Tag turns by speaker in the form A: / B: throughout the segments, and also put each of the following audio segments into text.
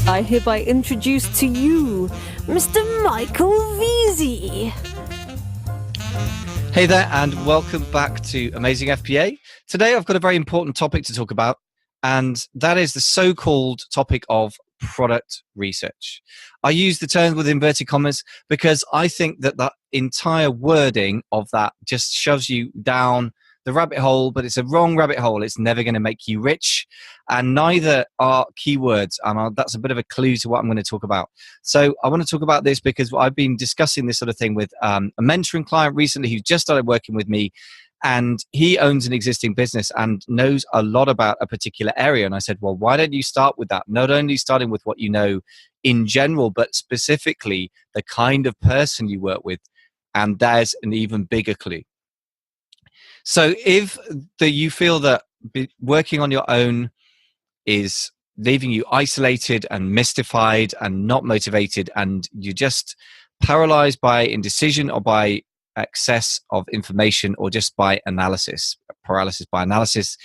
A: I hereby introduce to you Mr. Michael Veazey.
B: Hey there, and welcome back to Amazing FBA. Today I've got a very important topic to talk about, and that is the so-called topic of product research. I use the term with inverted commas because I think that the entire wording of that just shoves you down the rabbit hole, but it's a wrong rabbit hole. It's never going to make you rich, and neither are keywords, and that's a bit of a clue to what I'm going to talk about. So I want to talk about this because I've been discussing this sort of thing with a mentoring client recently who just started working with me, and he owns an existing business and knows a lot about a particular area. And I said, well, why don't you start with that? Not only starting with what you know in general, but specifically the kind of person you work with. And there's an even bigger clue. So if you feel that working on your own is leaving you isolated and mystified and not motivated, and you're just paralyzed by indecision or by excess of information or just by paralysis by analysis,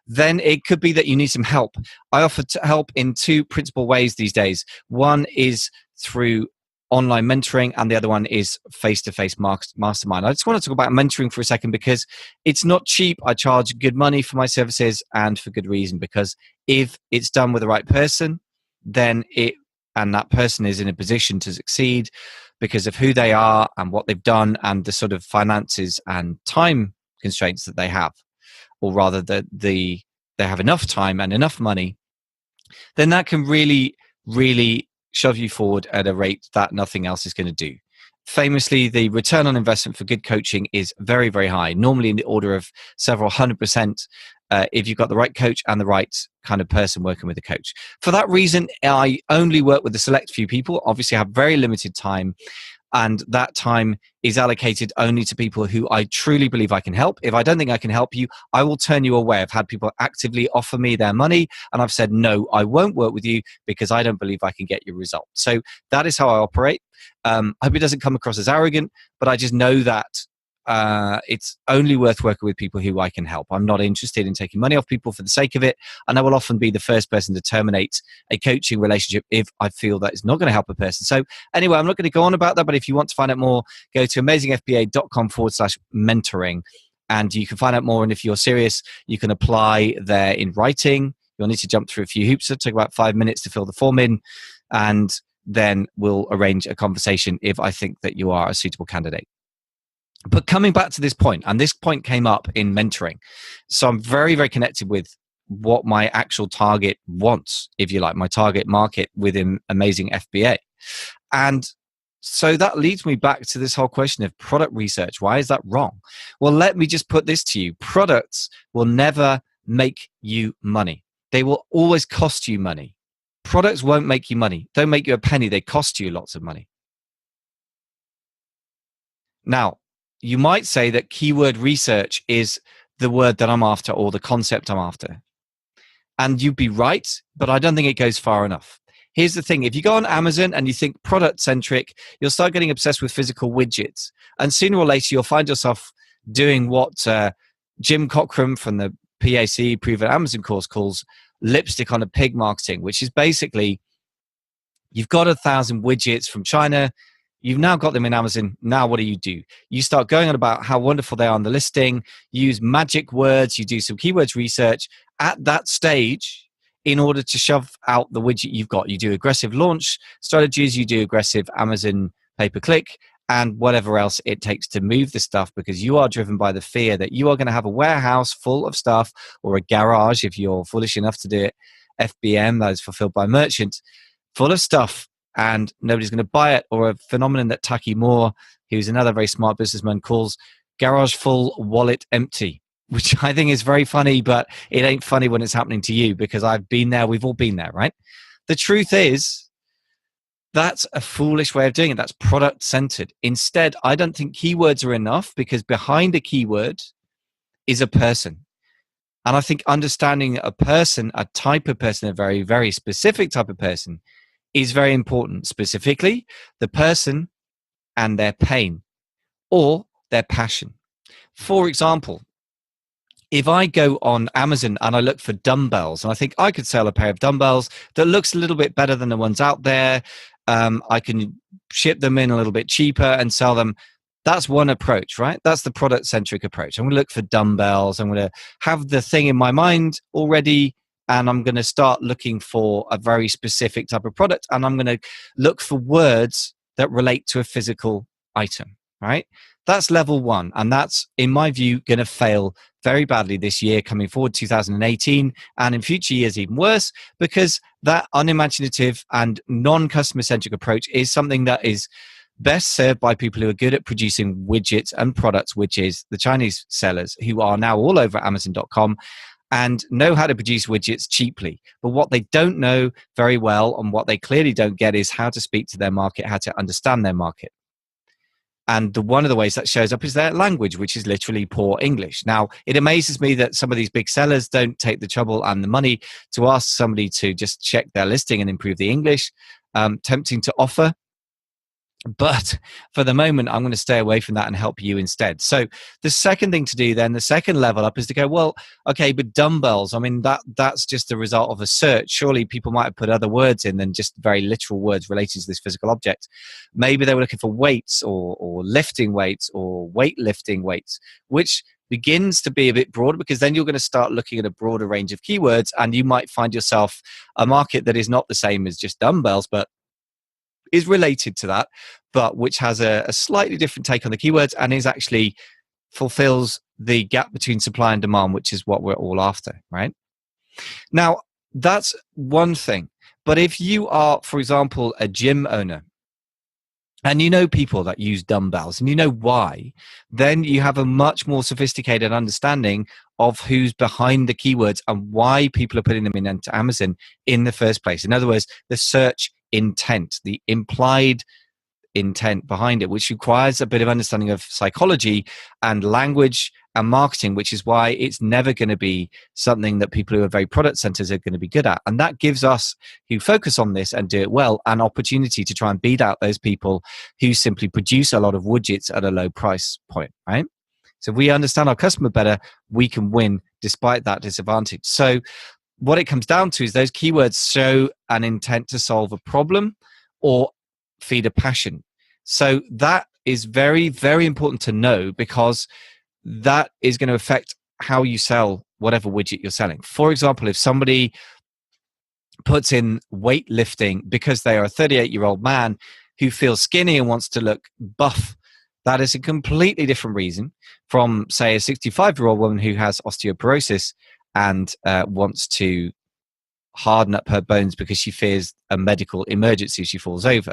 B: then it could be that you need some help. I offer help in two principal ways these days. One is through online mentoring, and the other one is face-to-face mastermind. I just want to talk about mentoring for a second because it's not cheap. I charge good money for my services, and for good reason, because if it's done with the right person, then that person is in a position to succeed because of who they are and what they've done and the sort of finances and time constraints that they have, or rather that they have enough time and enough money, then that can really shove you forward at a rate that nothing else is going to do. Famously, the return on investment for good coaching is very, very high, normally in the order of several 100%, if you've got the right coach and the right kind of person working with a coach. For that reason, I only work with a select few people. Obviously, I have very limited time, and that time is allocated only to people who I truly believe I can help. If I don't think I can help you, I will turn you away. I've had people actively offer me their money, and I've said, no, I won't work with you because I don't believe I can get your result. So that is how I operate. I hope it doesn't come across as arrogant, but I just know that it's only worth working with people who I can help. I'm not interested in taking money off people for the sake of it, and I will often be the first person to terminate a coaching relationship if I feel that it's not going to help a person. So anyway, I'm not going to go on about that, but if you want to find out more, go to amazingfba.com/mentoring, and you can find out more. And if you're serious, you can apply there in writing. You'll need to jump through a few hoops. It'll take about 5 minutes to fill the form in, and then we'll arrange a conversation if I think that you are a suitable candidate. But coming back to this point, and this point came up in mentoring, so I'm very, very connected with what my actual target wants, if you like, my target market within Amazing FBA. And so that leads me back to this whole question of product research. Why is that wrong? Well, let me just put this to you. Products will never make you money. They will always cost you money. Products won't make you money. Don't make you a penny. They cost you lots of money. Now, you might say that keyword research is the word that I'm after, or the concept I'm after. And you'd be right, but I don't think it goes far enough. Here's the thing. If you go on Amazon and you think product-centric, you'll start getting obsessed with physical widgets. And sooner or later, you'll find yourself doing what Jim Cockram from the PAC, Proven Amazon course, calls lipstick on a pig marketing, which is basically you've got 1,000 widgets from China. You've now got them in Amazon. Now what do? You start going on about how wonderful they are on the listing. You use magic words. You do some keywords research at that stage in order to shove out the widget you've got. You do aggressive launch strategies. You do aggressive Amazon pay-per-click and whatever else it takes to move the stuff, because you are driven by the fear that you are going to have a warehouse full of stuff, or a garage, if you're foolish enough to do it, FBM, that is fulfilled by merchant, full of stuff, and nobody's going to buy it. Or a phenomenon that Taki Moore, who's another very smart businessman, calls garage full, wallet empty, which I think is very funny, but it ain't funny when it's happening to you, because I've been there. We've all been there, right? The truth is, that's a foolish way of doing it. That's product-centered. Instead, I don't think keywords are enough, because behind a keyword is a person. And I think understanding a person, a type of person, a very, very specific type of person, is very important. Specifically, the person and their pain or their passion. For example, if I go on Amazon and I look for dumbbells, and I think I could sell a pair of dumbbells that looks a little bit better than the ones out there, I can ship them in a little bit cheaper and sell them. That's one approach, right? That's the product-centric approach. I'm going to look for dumbbells. I'm going to have the thing in my mind already, and I'm going to start looking for a very specific type of product, and I'm going to look for words that relate to a physical item, right? That's level one, and that's, in my view, going to fail very badly this year, coming forward 2018, and in future years even worse, because that unimaginative and non-customer centric approach is something that is best served by people who are good at producing widgets and products, which is the Chinese sellers who are now all over Amazon.com and know how to produce widgets cheaply. But what they don't know very well, and what they clearly don't get, is how to speak to their market, how to understand their market. And one of the ways that shows up is their language, which is literally poor English. Now, it amazes me that some of these big sellers don't take the trouble and the money to ask somebody to just check their listing and improve the English. Tempting to offer. But for the moment, I'm going to stay away from that and help you instead. So the second thing to do then, the second level up, is to go, well, okay, but dumbbells, I mean, that's just a result of a search. Surely people might have put other words in than just very literal words related to this physical object. Maybe they were looking for weights or lifting weights or weightlifting weights, which begins to be a bit broader, because then you're going to start looking at a broader range of keywords, and you might find yourself a market that is not the same as just dumbbells, but is related to that, but which has a slightly different take on the keywords, and is actually fulfills the gap between supply and demand, which is what we're all after, right? Now, that's one thing. But if you are, for example, a gym owner, and you know people that use dumbbells, and you know why, then you have a much more sophisticated understanding of who's behind the keywords and why people are putting them into Amazon in the first place. In other words, the search intent, the implied intent behind it, which requires a bit of understanding of psychology and language and marketing, which is why it's never going to be something that people who are very product centered are going to be good at. And that gives us, who focus on this and do it well, an opportunity to try and beat out those people who simply produce a lot of widgets at a low price point, right? So if we understand our customer better, we can win despite that disadvantage. So what it comes down to is those keywords show an intent to solve a problem or feed a passion. So that is very, very important to know, because that is going to affect how you sell whatever widget you're selling. For example, if somebody puts in weightlifting because they are a 38-year-old man who feels skinny and wants to look buff, that is a completely different reason from, say, a 65-year-old woman who has osteoporosis and wants to harden up her bones because she fears a medical emergency if she falls over.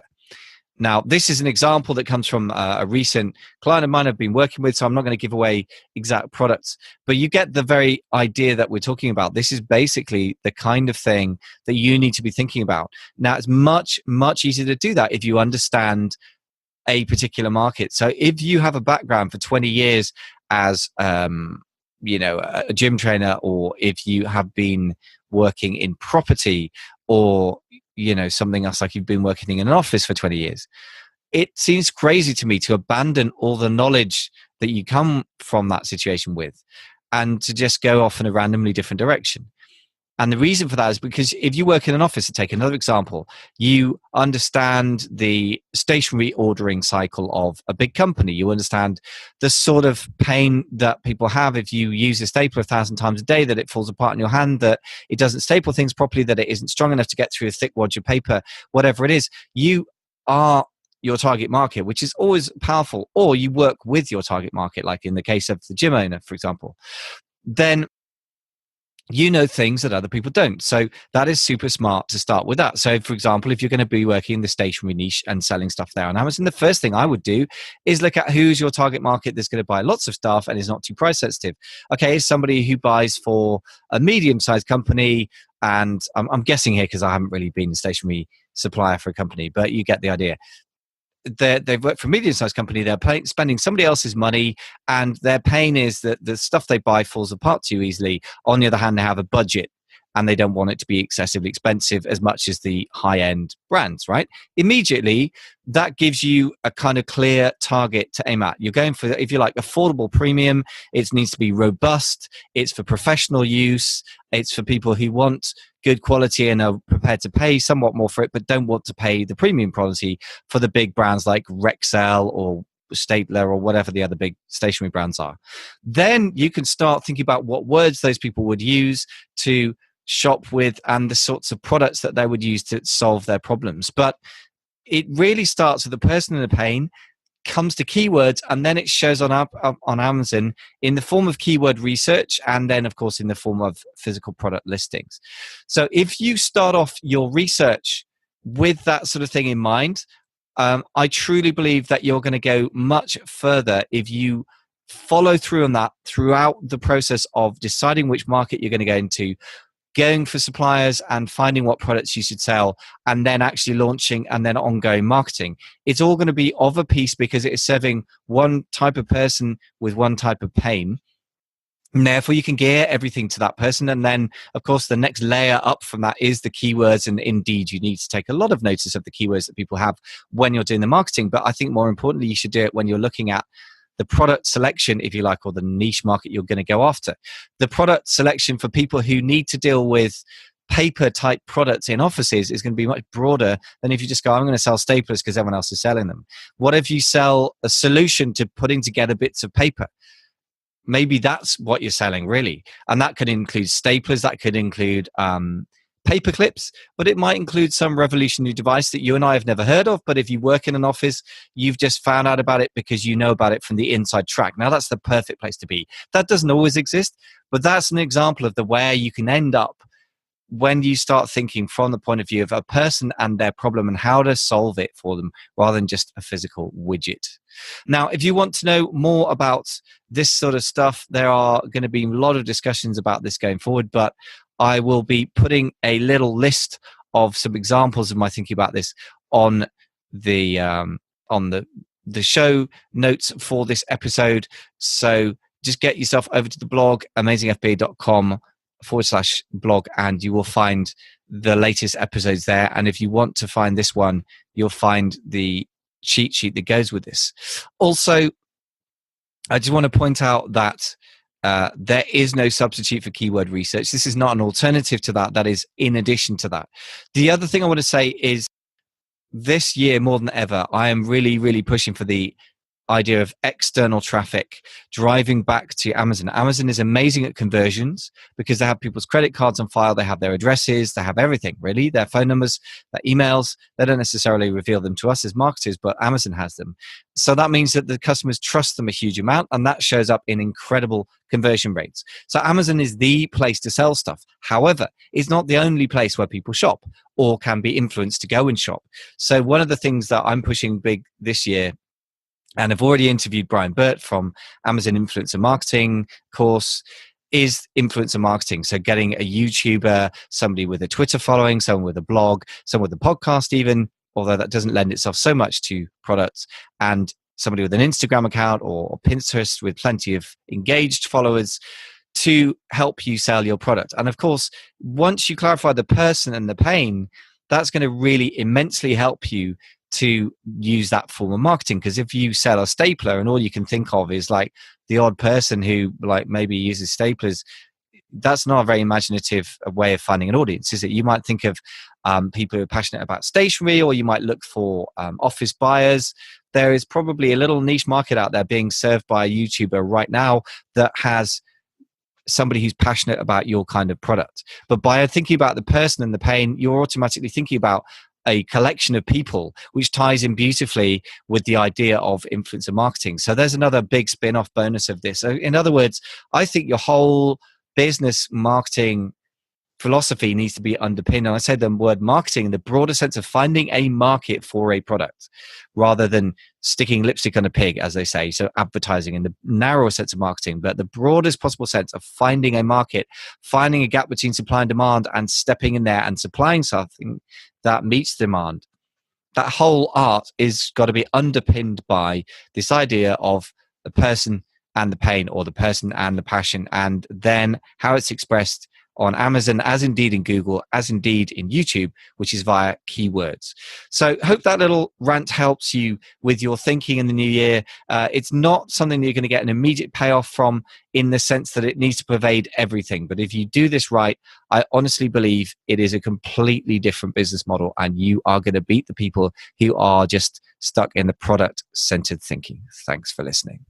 B: Now, this is an example that comes from a recent client of mine I've been working with, so I'm not going to give away exact products, but you get the very idea that we're talking about. This is basically the kind of thing that you need to be thinking about. Now, it's much, much easier to do that if you understand a particular market. So if you have a background for 20 years as a gym trainer, or if you have been working in property, or something else, like you've been working in an office for 20 years, it seems crazy to me to abandon all the knowledge that you come from that situation with and to just go off in a randomly different direction. And the reason for that is because if you work in an office, to take another example, you understand the stationery ordering cycle of a big company. You understand the sort of pain that people have if you use a stapler 1,000 times a day, that it falls apart in your hand, that it doesn't staple things properly, that it isn't strong enough to get through a thick wad of paper, whatever it is. You are your target market, which is always powerful. Or you work with your target market, like in the case of the gym owner, for example. Then you know things that other people don't. So that is super smart to start with that. So, for example, if you're going to be working in the stationery niche and selling stuff there on Amazon, the first thing I would do is look at who's your target market that's going to buy lots of stuff and is not too price sensitive. Okay, somebody who buys for a medium-sized company, and I'm guessing here because I haven't really been a stationery supplier for a company, but you get the idea. They've worked for a medium-sized company, they're spending somebody else's money, and their pain is that the stuff they buy falls apart too easily. On the other hand, they have a budget, and they don't want it to be excessively expensive as much as the high-end brands, right? Immediately, that gives you a kind of clear target to aim at. You're going for, if you like, affordable premium. It needs to be robust. It's for professional use. It's for people who want good quality and are prepared to pay somewhat more for it, but don't want to pay the premium quality for the big brands like Rexel or Stapler or whatever the other big stationery brands are. Then you can start thinking about what words those people would use to shop with and the sorts of products that they would use to solve their problems. But it really starts with the person in the pain, comes to keywords, and then it shows up on Amazon in the form of keyword research, and then of course in the form of physical product listings. So if you start off your research with that sort of thing in mind, I truly believe that you're going to go much further if you follow through on that throughout the process of deciding which market you're going to go into, going for suppliers and finding what products you should sell, and then actually launching and then ongoing marketing. It's all going to be of a piece because it is serving one type of person with one type of pain. And therefore, you can gear everything to that person. And then, of course, the next layer up from that is the keywords. And indeed, you need to take a lot of notice of the keywords that people have when you're doing the marketing. But I think more importantly, you should do it when you're looking at the product selection, if you like, or the niche market you're going to go after. The product selection for people who need to deal with paper type products in offices is going to be much broader than if you just go, I'm going to sell staplers because everyone else is selling them. What if you sell a solution to putting together bits of paper? Maybe that's what you're selling, really. And that could include staplers, that could include paper clips, but it might include some revolutionary device that you and I have never heard of. But if you work in an office, you've just found out about it because you know about it from the inside track. Now, that's the perfect place to be. That doesn't always exist, but that's an example of the where you can end up when you start thinking from the point of view of a person and their problem and how to solve it for them rather than just a physical widget. Now, if you want to know more about this sort of stuff, there are going to be a lot of discussions about this going forward, but I will be putting a little list of some examples of my thinking about this on the show notes for this episode. So just get yourself over to the blog, amazingfba.com/blog, and you will find the latest episodes there. And if you want to find this one, you'll find the cheat sheet that goes with this. Also, I just want to point out that there is no substitute for keyword research. This is not an alternative to that. That is in addition to that. The other thing I want to say is this year, more than ever, I am really, really pushing for the idea of external traffic driving back to Amazon. Amazon is amazing at conversions because they have people's credit cards on file, they have their addresses, they have everything, really, their phone numbers, their emails. They don't necessarily reveal them to us as marketers, but Amazon has them. So that means that the customers trust them a huge amount, and that shows up in incredible conversion rates. So Amazon is the place to sell stuff. However, it's not the only place where people shop or can be influenced to go and shop. So one of the things that I'm pushing big this year, and I've already interviewed Brian Burt from Amazon Influencer Marketing course, is influencer marketing. So getting a YouTuber, somebody with a Twitter following, someone with a blog, someone with a podcast even, although that doesn't lend itself so much to products, and somebody with an Instagram account or Pinterest with plenty of engaged followers to help you sell your product. And of course, once you clarify the person and the pain, that's going to really immensely help you to use that form of marketing. Because if you sell a stapler and all you can think of is like the odd person who like maybe uses staplers, that's not a very imaginative way of finding an audience, is it? You might think of people who are passionate about stationery, or you might look for office buyers. There is probably a little niche market out there being served by a YouTuber right now that has somebody who's passionate about your kind of product. But by thinking about the person and the pain, you're automatically thinking about a collection of people, which ties in beautifully with the idea of influencer marketing. So there's another big spin-off bonus of this. So in other words, I think your whole business marketing philosophy needs to be underpinned, and I say the word marketing in the broader sense of finding a market for a product rather than sticking lipstick on a pig, as they say. So advertising in the narrower sense of marketing, but the broadest possible sense of finding a market, finding a gap between supply and demand, and stepping in there and supplying something that meets demand. That whole art is got to be underpinned by this idea of the person and the pain, or the person and the passion, and then how it's expressed on Amazon, as indeed in Google, as indeed in YouTube, which is via keywords. So hope that little rant helps you with your thinking in the new year. It's not something that you're going to get an immediate payoff from in the sense that it needs to pervade everything. But if you do this right, I honestly believe it is a completely different business model, and you are going to beat the people who are just stuck in the product-centered thinking. Thanks for listening.